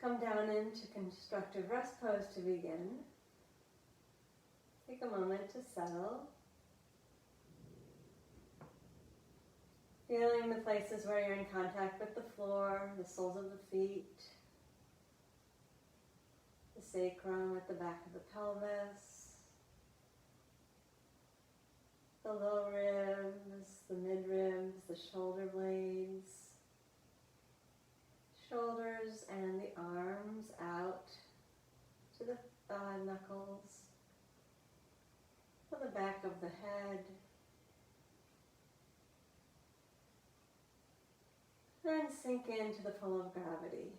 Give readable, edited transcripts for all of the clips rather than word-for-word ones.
Come down into constructive rest pose to begin. Take a moment to settle. Feeling the places where you're in contact with the floor, the soles of the feet, the sacrum at the back of the pelvis, the low ribs, the mid ribs, the shoulder blades, shoulders and the arms out to the thigh knuckles, to the back of the head, and sink into the pull of gravity.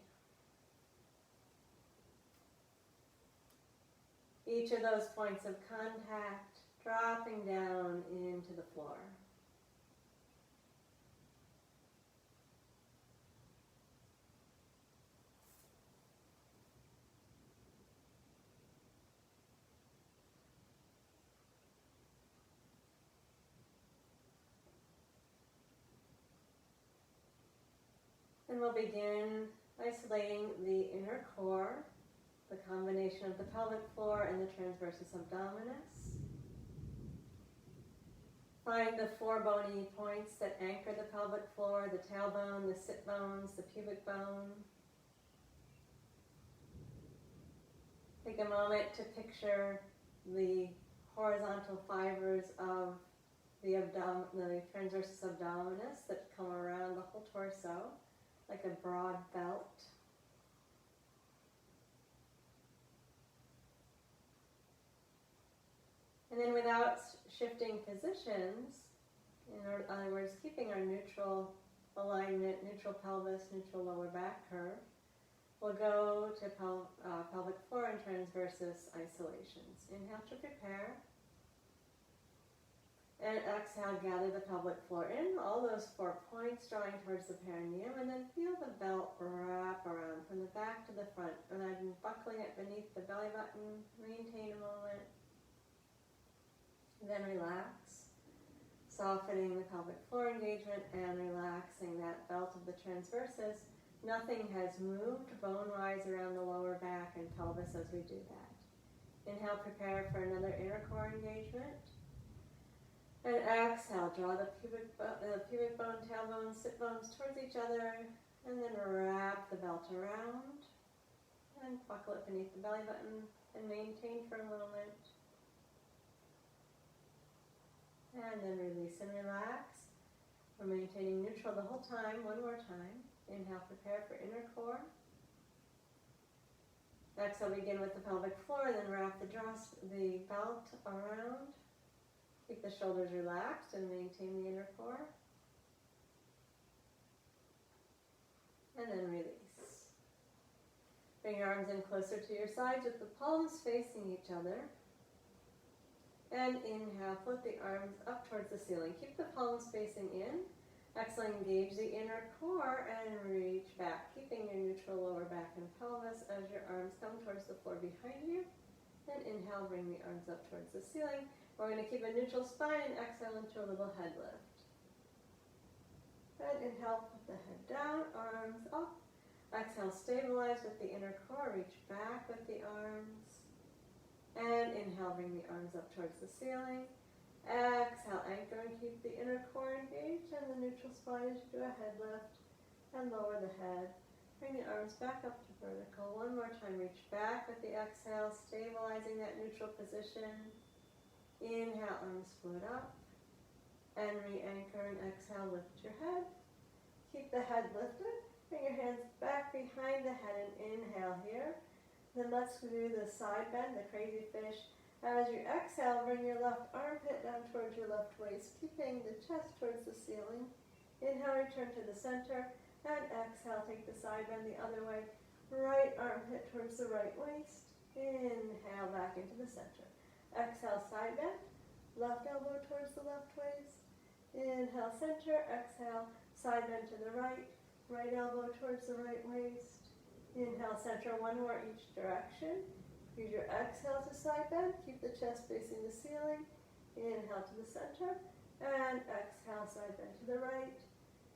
Each of those points of contact dropping down into the floor. And we'll begin isolating the inner core, the combination of the pelvic floor and the transversus abdominis. Find the 4 bony points that anchor the pelvic floor, the tailbone, the sit bones, the pubic bone. Take a moment to picture the horizontal fibers of the transversus abdominis that come around the whole torso, like a broad belt. And then without shifting positions, in other words, keeping our neutral alignment, neutral pelvis, neutral lower back curve, we'll go to pelvic floor and transversus isolations. Inhale to prepare. And exhale, gather the pelvic floor in, all those 4 points drawing towards the perineum, and then feel the belt wrap around from the back to the front. And I'm buckling it beneath the belly button. Maintain a moment. Then relax, softening the pelvic floor engagement and relaxing that belt of the transversus. Nothing has moved bone-wise around the lower back and pelvis as we do that. Inhale, prepare for another inner core engagement. And exhale, draw the pubic bone, tailbone, sit bones towards each other, and then wrap the belt around, and buckle it beneath the belly button, and maintain for a moment. And then release and relax. We're maintaining neutral the whole time. One more time. Inhale, prepare for inner core. Exhale, begin with the pelvic floor, then wrap the belt around. Keep the shoulders relaxed and maintain the inner core. And then release. Bring your arms in closer to your sides with the palms facing each other. And inhale, float the arms up towards the ceiling. Keep the palms facing in. Exhale, engage the inner core and reach back, keeping your neutral lower back and pelvis as your arms come towards the floor behind you. And inhale, bring the arms up towards the ceiling. We're going to keep a neutral spine and exhale into a little head lift. And inhale, put the head down, arms up. Exhale, stabilize with the inner core, reach back with the arms. And inhale, bring the arms up towards the ceiling. Exhale, anchor and keep the inner core engaged and the neutral spine as you do a head lift. And lower the head. Bring the arms back up to vertical. One more time, reach back with the exhale, stabilizing that neutral position. Inhale, arms float up. And re-anchor and exhale, lift your head. Keep the head lifted. Bring your hands back behind the head and inhale here. Then let's do the side bend, the crazy fish. As you exhale, bring your left armpit down towards your left waist, keeping the chest towards the ceiling. Inhale, return to the center. And exhale, take the side bend the other way. Right armpit towards the right waist. Inhale, back into the center. Exhale, side bend. Left elbow towards the left waist. Inhale, center. Exhale, side bend to the right. Right elbow towards the right waist. Inhale, center. One more each direction. Use your exhale to side bend. Keep the chest facing the ceiling. Inhale to the center. And exhale, side bend to the right.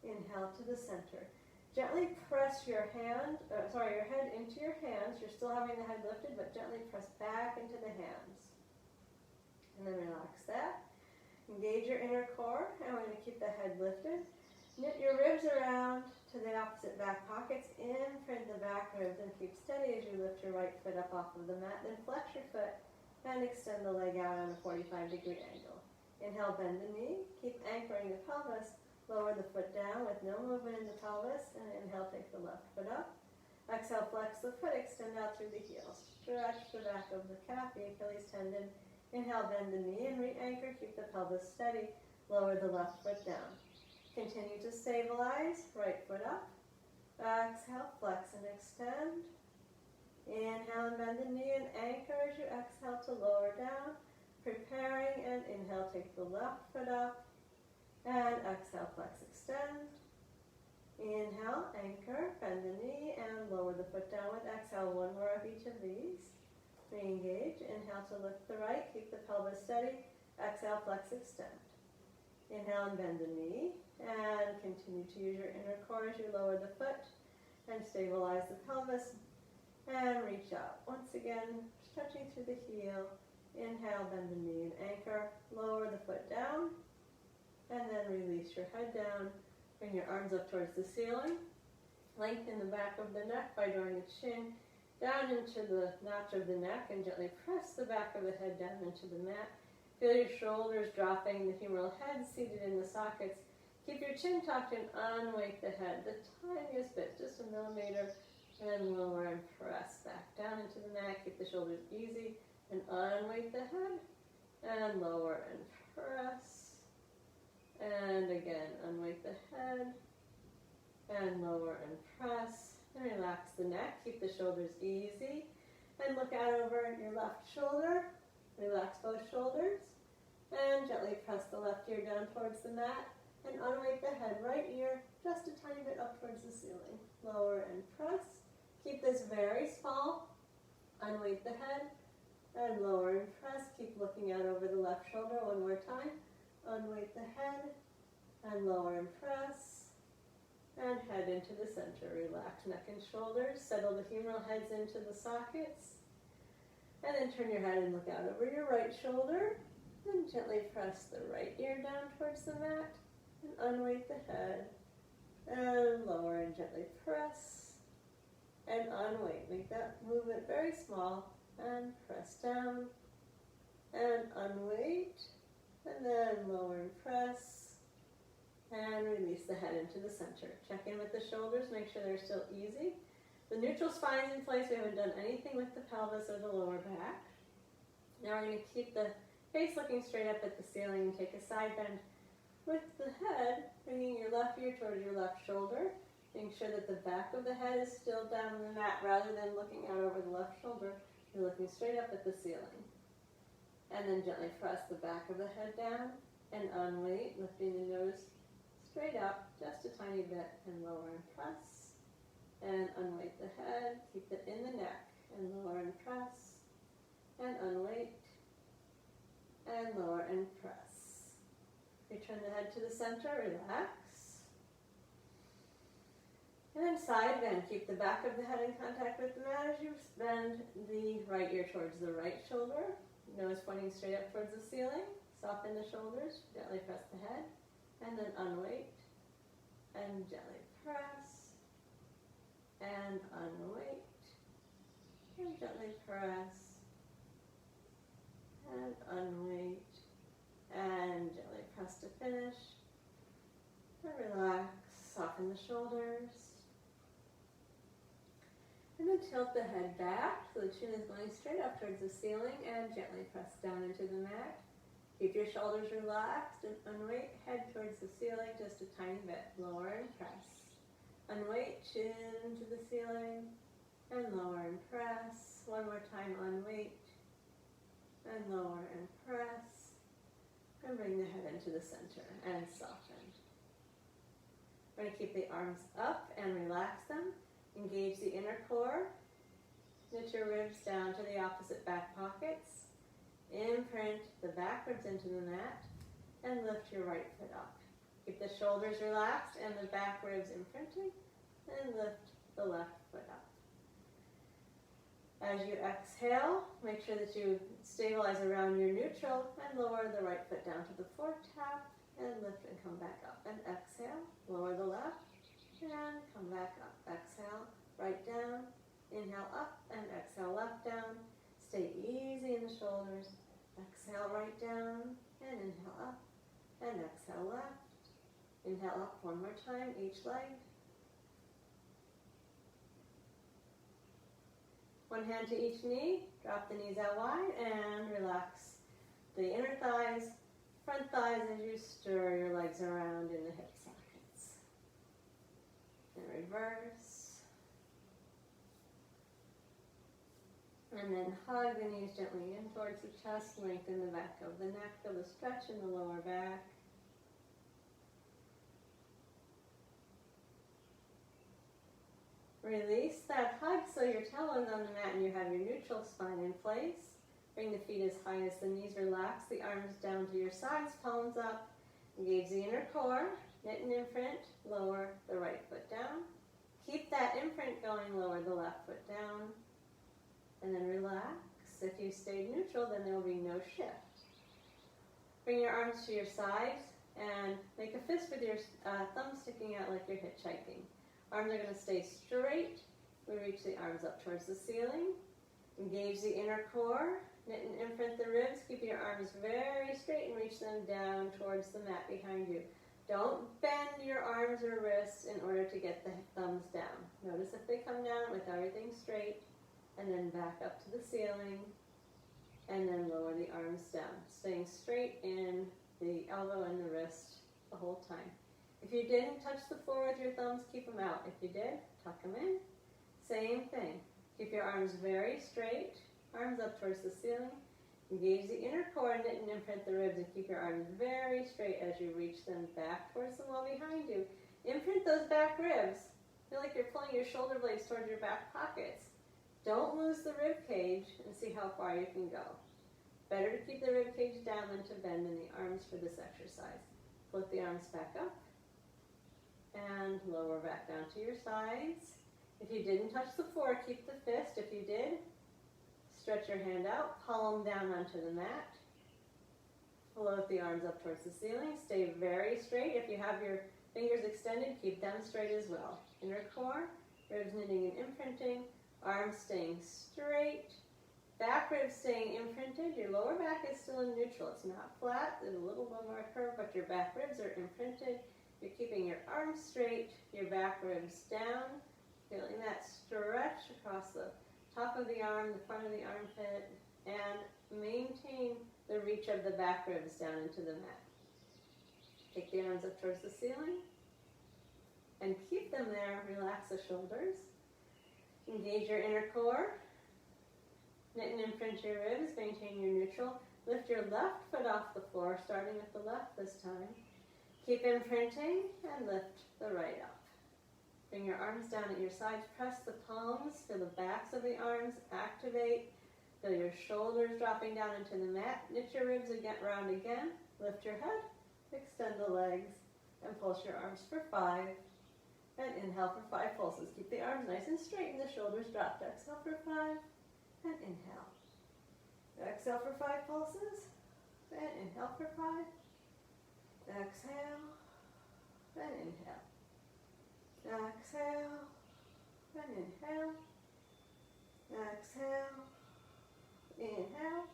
Inhale to the center. Gently press your head into your hands. You're still having the head lifted, but gently press back into the hands. And then relax that. Engage your inner core, and we're going to keep the head lifted. Knit your ribs around to the opposite back pockets. Imprint the back ribs and keep steady as you lift your right foot up off of the mat. Then flex your foot and extend the leg out on a 45-degree angle. Inhale, bend the knee. Keep anchoring the pelvis. Lower the foot down with no movement in the pelvis. And inhale, take the left foot up. Exhale, flex the foot, extend out through the heels. Stretch the back of the calf, the Achilles tendon. Inhale, bend the knee and re-anchor. Keep the pelvis steady. Lower the left foot down. Continue to stabilize. Right foot up. Exhale, flex and extend. Inhale and bend the knee and anchor as you exhale to lower down. Preparing, and inhale, take the left foot up. And exhale, flex, extend. Inhale, anchor, bend the knee and lower the foot down with exhale. One more of each of these. Re-engage. Inhale to lift the right. Keep the pelvis steady. Exhale, flex, extend. Inhale and bend the knee. And continue to use your inner core as you lower the foot and stabilize the pelvis. And reach out. Once again, stretching through the heel. Inhale, bend the knee and anchor. Lower the foot down. And then release your head down. Bring your arms up towards the ceiling. Lengthen the back of the neck by drawing the chin down into the notch of the neck and gently press the back of the head down into the mat. Feel your shoulders dropping, the humeral head seated in the sockets. Keep your chin tucked and unweight the head the tiniest bit, just a millimeter, and lower and press back down into the mat. Keep the shoulders easy and unweight the head and lower and press. And again, unweight the head and lower and press. And relax the neck. Keep the shoulders easy and look out over your left shoulder. Relax both shoulders and gently press the left ear down towards the mat. And unweight the head, right ear just a tiny bit up towards the ceiling. Lower and press. Keep this very small. Unweight the head and lower and press. Keep looking out over the left shoulder one more time. Unweight the head and lower and press. And head into the center. Relax neck and shoulders. Settle the humeral heads into the sockets. And then turn your head and look out over your right shoulder. And gently press the right ear down towards the mat. And unweight the head, and lower and gently press, and unweight. Make that movement very small, and press down, and unweight, and then lower and press, and release the head into the center. Check in with the shoulders, make sure they're still easy. The neutral spine's in place. We haven't done anything with the pelvis or the lower back. Now we're going to keep the face looking straight up at the ceiling and take a side bend with the head, bringing your left ear towards your left shoulder, making sure that the back of the head is still down on the mat rather than looking out over the left shoulder. You're looking straight up at the ceiling. And then gently press the back of the head down and unweight, lifting the nose straight up just a tiny bit and lower and press. And unweight the head, keep it in the neck and lower and press. And unweight and lower and press. Return the head to the center, relax. And then side bend. Keep the back of the head in contact with the mat as you bend the right ear towards the right shoulder. Nose pointing straight up towards the ceiling. Soften the shoulders, gently press the head. And then unweight. And gently press. And unweight. And gently press. And unweight. And gently press to finish. And relax, soften the shoulders. And then tilt the head back so the chin is going straight up towards the ceiling and gently press down into the mat. Keep your shoulders relaxed and unweight, head towards the ceiling just a tiny bit. Lower and press. Unweight, chin to the ceiling and lower and press. One more time, unweight and lower and press. And bring the head into the center and soften. We're going to keep the arms up and relax them. Engage the inner core. Knit your ribs down to the opposite back pockets. Imprint the back ribs into the mat and lift your right foot up. Keep the shoulders relaxed and the back ribs imprinting. and lift the left foot up. As you exhale, make sure that you stabilize around your neutral and lower the right foot down to the floor, tap, and lift and come back up. And exhale, lower the left, and come back up. Exhale, right down, inhale up, and exhale left down. Stay easy in the shoulders. Exhale right down, and inhale up, and exhale left. Inhale up one more time, each leg. One hand to each knee, drop the knees out wide, and relax the inner thighs, front thighs as you stir your legs around in the hip sockets. And reverse. And then hug the knees gently in towards the chest, lengthen the back of the neck, feel the stretch in the lower back. Release that hug so your tailbone's on the mat and you have your neutral spine in place. Bring the feet as high as the knees, relax the arms down to your sides, palms up. Engage the inner core, knit an imprint, lower the right foot down. Keep that imprint going, lower the left foot down. And then relax. If you stayed neutral, then there will be no shift. Bring your arms to your sides and make a fist with your thumb sticking out like you're hitchhiking. Arms are going to stay straight. We reach the arms up towards the ceiling. Engage the inner core. Knit and imprint the ribs. Keep your arms very straight and reach them down towards the mat behind you. Don't bend your arms or wrists in order to get the thumbs down. Notice if they come down with everything straight, and then back up to the ceiling, and then lower the arms down. Staying straight in the elbow and the wrist the whole time. If you didn't touch the floor with your thumbs, keep them out. If you did, tuck them in. Same thing. Keep your arms very straight, arms up towards the ceiling. Engage the inner core, knit and imprint the ribs, and keep your arms very straight as you reach them back towards the wall behind you. Imprint those back ribs. Feel like you're pulling your shoulder blades towards your back pockets. Don't lose the rib cage and see how far you can go. Better to keep the rib cage down than to bend in the arms for this exercise. Flip the arms back up and lower back down to your sides. If you didn't touch the floor, keep the fist. If you did, stretch your hand out, palm down onto the mat. Float the arms up towards the ceiling. Stay very straight. If you have your fingers extended, keep them straight as well. Inner core, ribs knitting and imprinting, arms staying straight, back ribs staying imprinted. Your lower back is still in neutral. It's not flat. There's a little bit more curve, but your back ribs are imprinted. You're keeping your arms straight, your back ribs down, feeling that stretch across the top of the arm, the front of the armpit, and maintain the reach of the back ribs down into the mat. Take the arms up towards the ceiling and keep them there. Relax the shoulders. Engage your inner core. Knit and imprint your ribs. Maintain your neutral. Lift your left foot off the floor, starting with the left this time. Keep imprinting and lift the right up. Bring your arms down at your sides. Press the palms. Feel the backs of the arms activate. Feel your shoulders dropping down into the mat. Knit your ribs round again. Lift your head. Extend the legs. And pulse your arms for 5. And inhale for 5 pulses. Keep the arms nice and straight and the shoulders dropped. Exhale for 5. And inhale. Exhale for 5 pulses. And inhale for 5. Exhale. And inhale. Exhale. And inhale. Exhale. Inhale.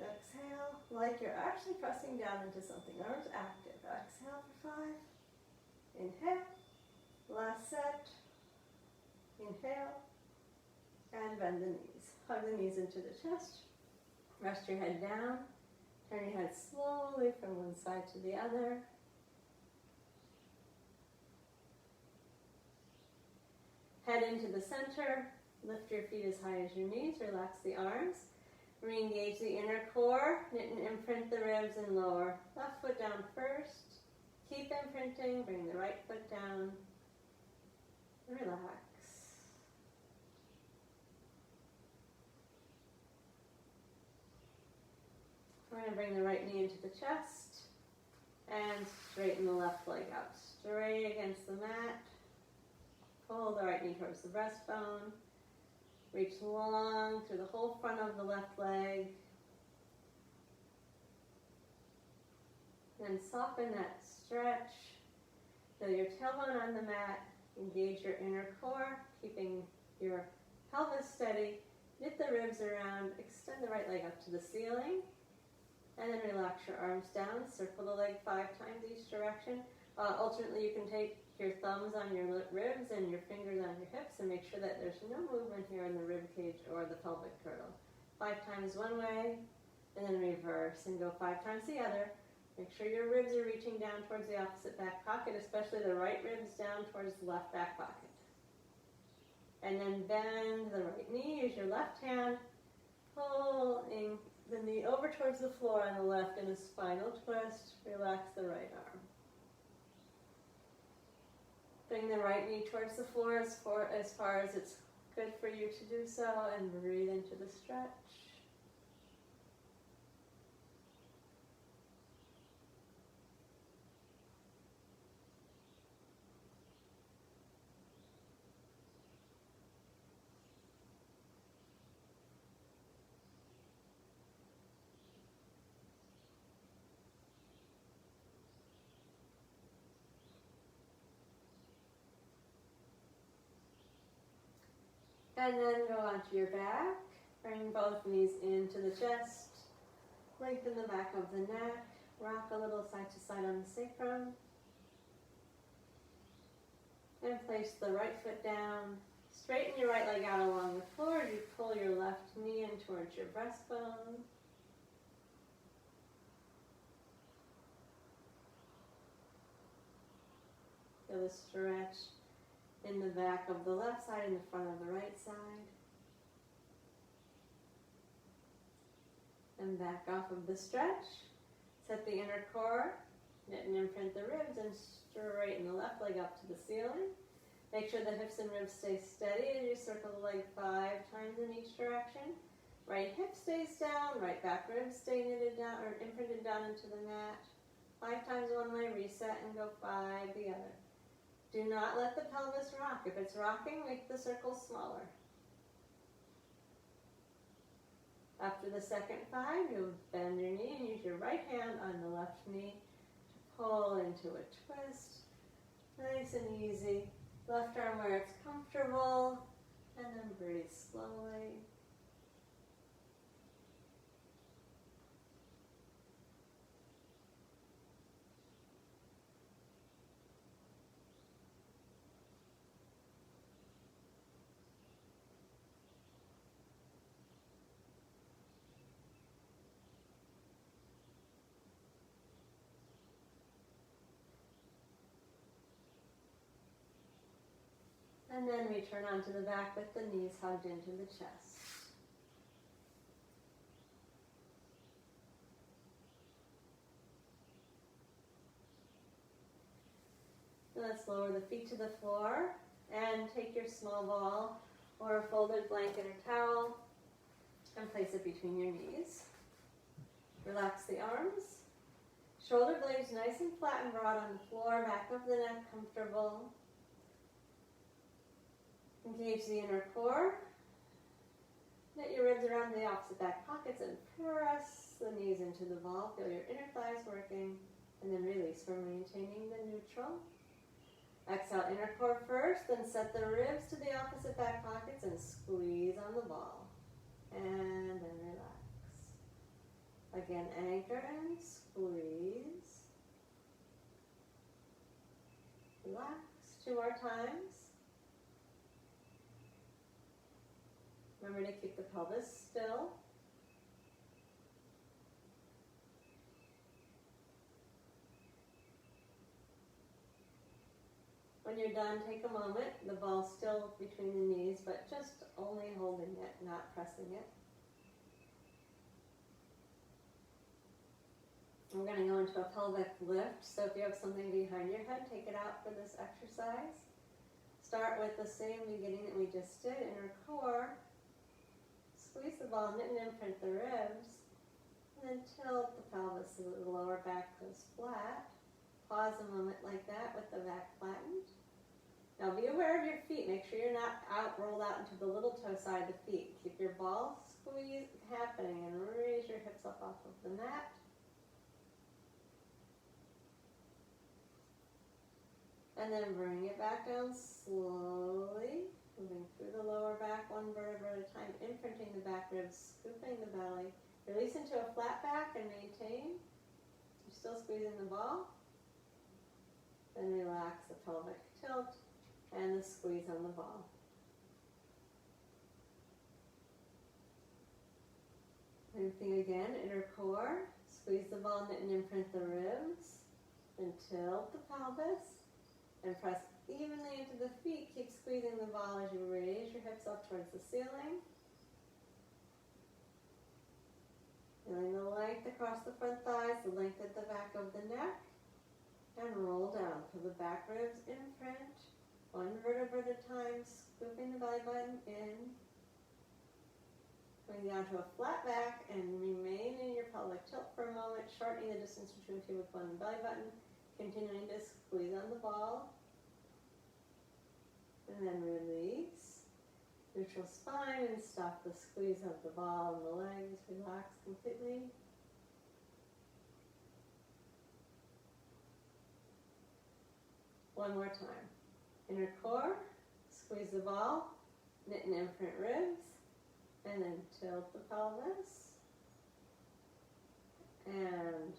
Exhale. Like you're actually pressing down into something. Arms active. Exhale for 5. Inhale. Last set. Inhale. And bend the knees. Hug the knees into the chest. Rest your head down. Turn your head slowly from one side to the other. Head into the center. Lift your feet as high as your knees. Relax the arms. Re-engage the inner core. Knit and imprint the ribs and lower. Left foot down first. Keep imprinting. Bring the right foot down. Relax. We're going to bring the right knee into the chest and straighten the left leg out. Straight against the mat. Pull the right knee towards the breastbone. Reach long through the whole front of the left leg. Then soften that stretch. Feel your tailbone on the mat. Engage your inner core, keeping your pelvis steady. Knit the ribs around. Extend the right leg up to the ceiling. And then relax your arms down. Circle the leg 5 times each direction. Alternately, you can take your thumbs on your ribs and your fingers on your hips and make sure that there's no movement here in the rib cage or the pelvic girdle. 5 times one way, and then reverse and go 5 times the other. Make sure your ribs are reaching down towards the opposite back pocket, especially the right ribs down towards the left back pocket. And then bend the right knee, use your left hand, pulling the knee over towards the floor on the left in a spinal twist. Relax the right arm. Bring the right knee towards the floor as far as it's good for you to do so, and breathe into the stretch. And then go onto your back. Bring both knees into the chest. Lengthen the back of the neck. Rock a little side to side on the sacrum. And place the right foot down. Straighten your right leg out along the floor. You pull your left knee in towards your breastbone. Feel the stretch in the back of the left side and the front of the right side. And back off of the stretch. Set the inner core, knit and imprint the ribs, and straighten the left leg up to the ceiling. Make sure the hips and ribs stay steady as you circle the leg 5 times in each direction. Right hip stays down, right back ribs stay knitted down or imprinted down into the mat. 5 times one way, reset and go 5 the other. Do not let the pelvis rock. If it's rocking, make the circle smaller. After the second 5, you'll bend your knee and use your right hand on the left knee to pull into a twist. Nice and easy. Left arm where it's comfortable, and then breathe slowly. And then we turn onto the back with the knees hugged into the chest. Let's lower the feet to the floor and take your small ball or a folded blanket or towel and place it between your knees. Relax the arms. Shoulder blades nice and flat and broad on the floor, back of the neck comfortable. Engage the inner core. Knit your ribs around the opposite back pockets and press the knees into the ball. Feel your inner thighs working, and then release for maintaining the neutral. Exhale, inner core first, then set the ribs to the opposite back pockets and squeeze on the ball. And then relax. Again, anchor and squeeze. Relax 2 more times. Remember to keep the pelvis still. When you're done, take a moment. The ball's still between the knees, but just only holding it, not pressing it. We're going to go into a pelvic lift, so if you have something behind your head, take it out for this exercise. Start with the same beginning that we just did, inner core. Squeeze the ball, knit and imprint the ribs, and then tilt the pelvis so that the lower back goes flat. Pause a moment like that with the back flattened. Now be aware of your feet. Make sure you're not rolled out into the little toe side of the feet. Keep your ball squeeze happening and raise your hips up off of the mat. And then bring it back down slowly, moving through the lower back, one vertebra at a time, imprinting the back ribs, scooping the belly. Release into a flat back and maintain. You're still squeezing the ball. Then relax the pelvic tilt and the squeeze on the ball. Same thing again, inner core. Squeeze the ball and imprint the ribs. And tilt the pelvis. And press evenly into the feet. Keep squeezing the ball as you raise your hips up towards the ceiling. Feeling the length across the front thighs, the length at the back of the neck. And roll down. Feel the back ribs imprint. One vertebra at a time, scooping the belly button in. Going down to a flat back and remain in your pelvic tilt for a moment, shortening the distance between pubic bone and belly button. Continuing to squeeze on the ball. And then release. Neutral spine and stop the squeeze of the ball and the legs. Relax completely. One more time. Inner core. Squeeze the ball. Knit and imprint ribs. And then tilt the pelvis. And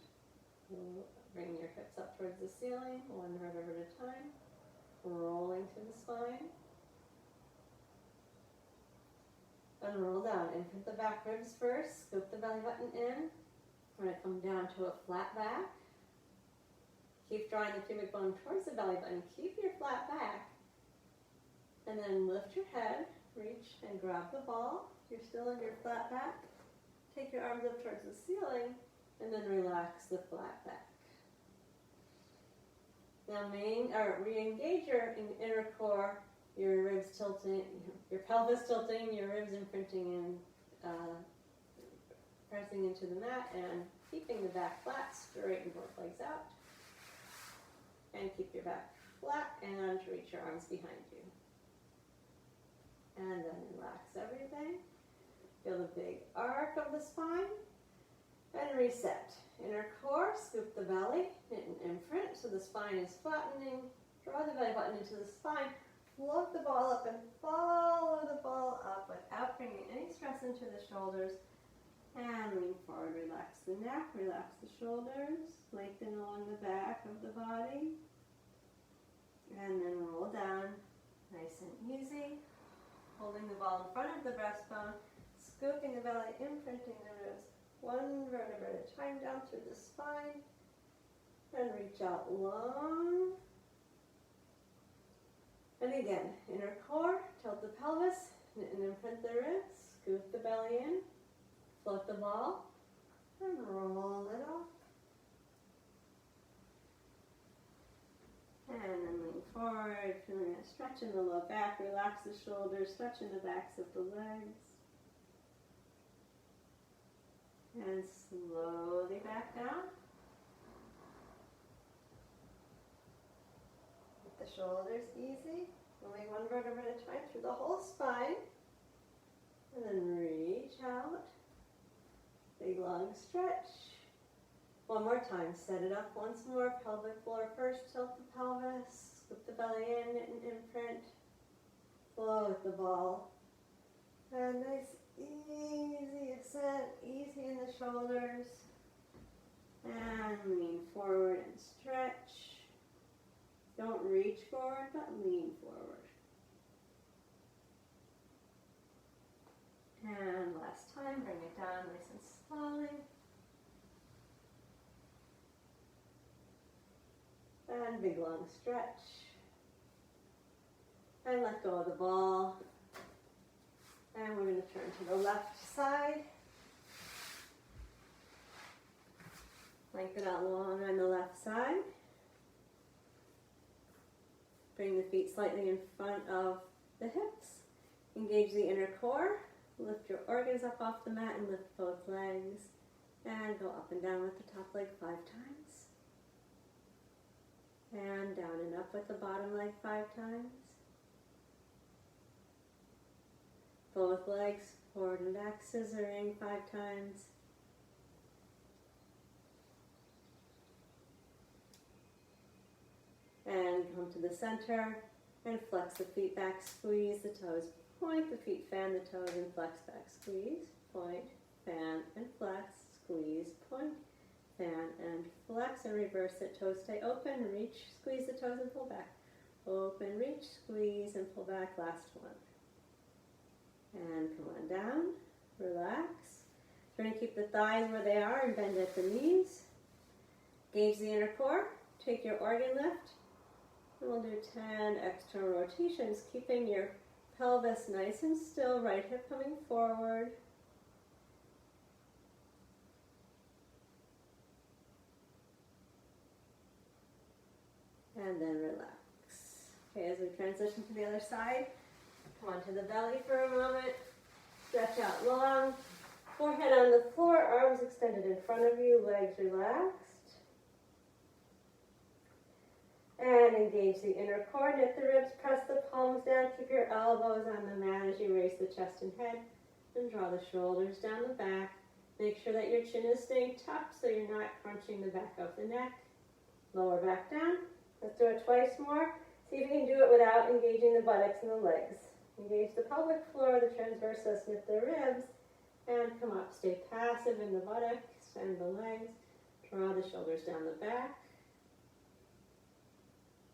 bring your hips up towards the ceiling, one vertebra at a time. Rolling to the spine. And roll down. Imprint the back ribs first. Scoop the belly button in. We're going to come down to a flat back. Keep drawing the pubic bone towards the belly button. Keep your flat back. And then lift your head. Reach and grab the ball. You're still in your flat back. Take your arms up towards the ceiling. And then relax the flat back. Now re-engage your inner core, your ribs tilting, your pelvis tilting, your ribs imprinting and pressing into the mat and keeping the back flat, straighten both legs out. And keep your back flat and reach your arms behind you. And then relax everything. Feel the big arc of the spine. And reset. Inner core, scoop the belly, knit and imprint so the spine is flattening. Draw the belly button into the spine. Float the ball up and follow the ball up without bringing any stress into the shoulders. And lean forward, relax the neck, relax the shoulders. Lengthen along the back of the body. And then roll down, nice and easy. Holding the ball in front of the breastbone, scooping the belly, imprinting the ribs. One vertebra at a time down through the spine. And reach out long. And again, inner core, tilt the pelvis, knit and imprint the ribs. Scoop the belly in. Float the ball. And roll it off. And then lean forward, feeling a stretch in the low back. Relax the shoulders, stretch in the backs of the legs. And slowly back down. Keep the shoulders easy. Moving one vertebra at a time through the whole spine. And then reach out. Big long stretch. One more time. Set it up once more. Pelvic floor first. Tilt the pelvis. Scoop the belly in. Knit and imprint. Float the ball. And nice easy ascent, easy in the shoulders. And lean forward and stretch. Don't reach forward, but lean forward. And last time, bring it down nice and slowly. And big long stretch. And let go of the ball. And we're going to turn to the left side. Lengthen out long on the left side. Bring the feet slightly in front of the hips. Engage the inner core. Lift your organs up off the mat and lift both legs. And go up and down with the top leg 5 times. And down and up with the bottom leg 5 times. both legs, forward and back, scissoring 5 times. And come to the center and flex the feet back, squeeze the toes, point the feet, fan the toes, and flex back, squeeze, point, fan, and flex, squeeze, point, fan, and flex, and reverse it. Toes stay open, reach, squeeze the toes and pull back. Open, reach, squeeze, and pull back. Last one. And come on down, relax. Try to keep the thighs where they are and bend at the knees. Engage the inner core, take your organ lift. And we'll do 10 external rotations, keeping your pelvis nice and still, right hip coming forward. And then relax. Okay, as we transition to the other side, come onto the belly for a moment. Stretch out long. Forehead on the floor, arms extended in front of you, legs relaxed. And engage the inner core, knit the ribs, press the palms down, keep your elbows on the mat as you raise the chest and head, and draw the shoulders down the back. Make sure that your chin is staying tucked so you're not crunching the back of the neck. Lower back down. Let's do it twice more. See if you can do it without engaging the buttocks and the legs. Engage the pelvic floor, the transversus, knit the ribs, and come up. Stay passive in the buttocks and the legs. Draw the shoulders down the back.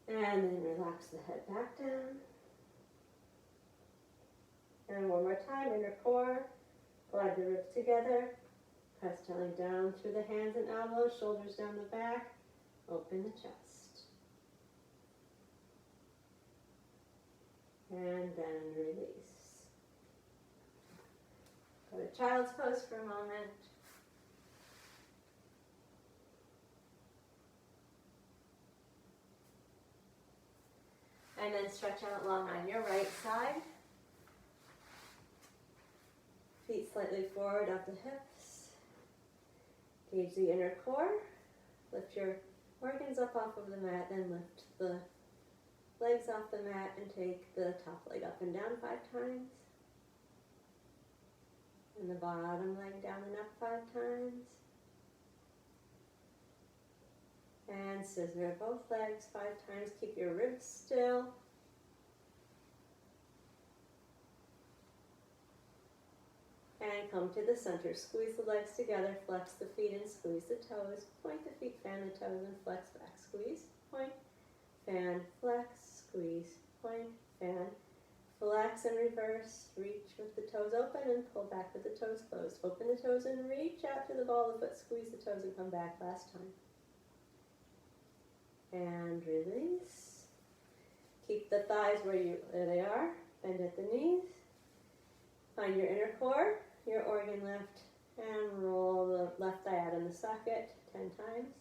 And then relax the head back down. And one more time, inner core. Glide the ribs together. Press gently down through the hands and elbows, shoulders down the back. Open the chest. And then release. Go to child's pose for a moment. And then stretch out long on your right side. Feet slightly forward up the hips. Engage the inner core. Lift your organs up off of the mat, then lift the legs off the mat and take the top leg up and down 5 times. And the bottom leg down and up 5 times. And scissor both legs 5 times. Keep your ribs still. And come to the center. Squeeze the legs together. Flex the feet and squeeze the toes. Point the feet, fan the toes, and flex back. Squeeze, point, fan, flex, squeeze, point, fan, flex and reverse. Reach with the toes open and pull back with the toes closed. Open the toes and reach out to the ball of the foot. Squeeze the toes and come back. Last time. And release. Keep the thighs where they are. Bend at the knees. Find your inner core, your organ lift, and roll the left thigh out in the socket 10 times.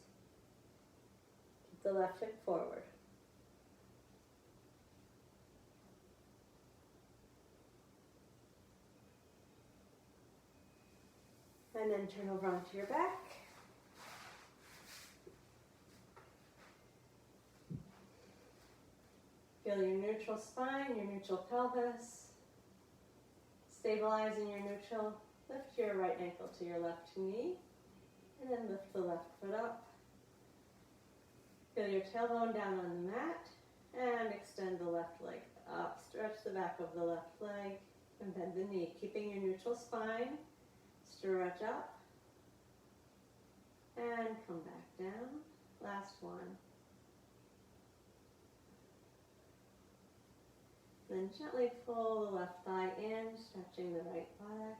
Keep the left hip forward. And then turn over onto your back. Feel your neutral spine, your neutral pelvis. Stabilize in your neutral. Lift your right ankle to your left knee. And then lift the left foot up. Feel your tailbone down on the mat. And extend the left leg up. Stretch the back of the left leg. And bend the knee. Keeping your neutral spine. Stretch up. And come back down. Last one. Then gently pull the left thigh in, stretching the right buttock.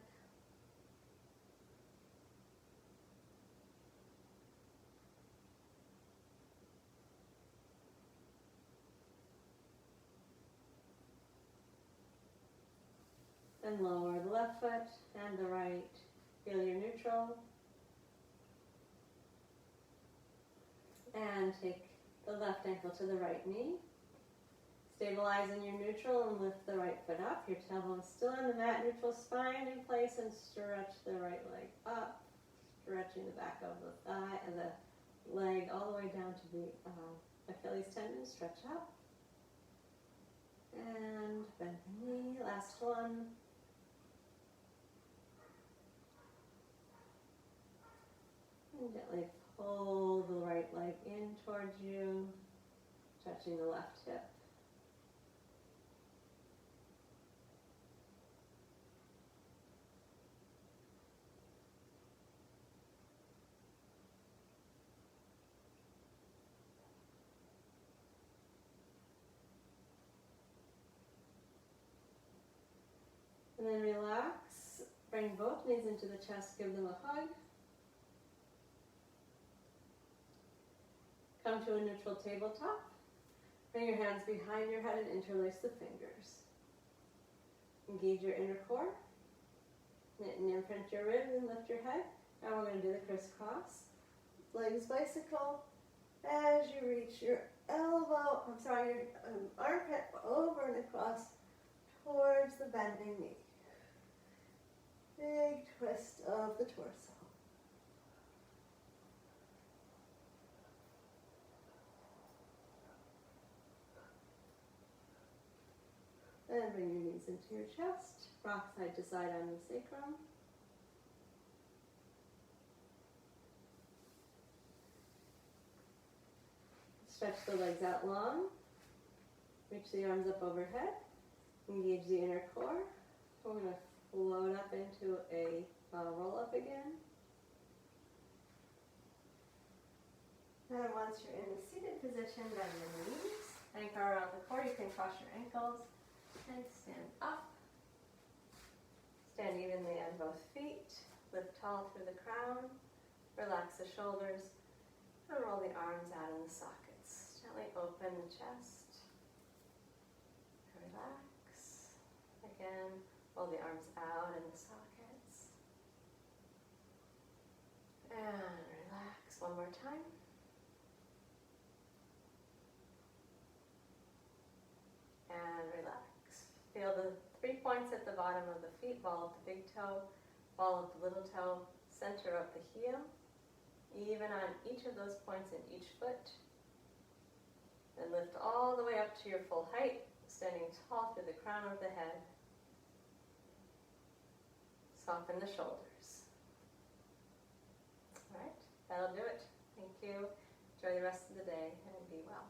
Then lower the left foot and the right. Feel your neutral. And take the left ankle to the right knee. Stabilize in your neutral and lift the right foot up. Your tailbone still on the mat, neutral spine in place, and stretch the right leg up. Stretching the back of the thigh and the leg all the way down to the Achilles tendon. Stretch up. And bend the knee. Last one. And gently pull the right leg in towards you, touching the left hip. And then relax, bring both knees into the chest, give them a hug. Come to a neutral tabletop. Bring your hands behind your head and interlace the fingers. Engage your inner core. Knit and imprint your ribs and lift your head. Now we're going to do the crisscross. Legs bicycle. As you reach your your armpit over and across towards the bending knee. Big twist of the torso. And bring your knees into your chest. Rock side to side on the sacrum. Stretch the legs out long. Reach the arms up overhead. Engage the inner core. We're going to float up into a roll up again. And once you're in the seated position, bend your knees. Anchor around the core. You can cross your ankles and stand up. Stand evenly on both feet. Lift tall through the crown. Relax the shoulders. And roll the arms out in the sockets. Gently open the chest. Relax. Again, roll the arms out in the sockets. And relax one more time. And relax. Feel the 3 points at the bottom of the feet. Ball up the big toe, ball up the little toe, center up the heel. Even on each of those points in each foot. Then lift all the way up to your full height, standing tall through the crown of the head. Soften the shoulders. All right, that'll do it. Thank you. Enjoy the rest of the day and be well.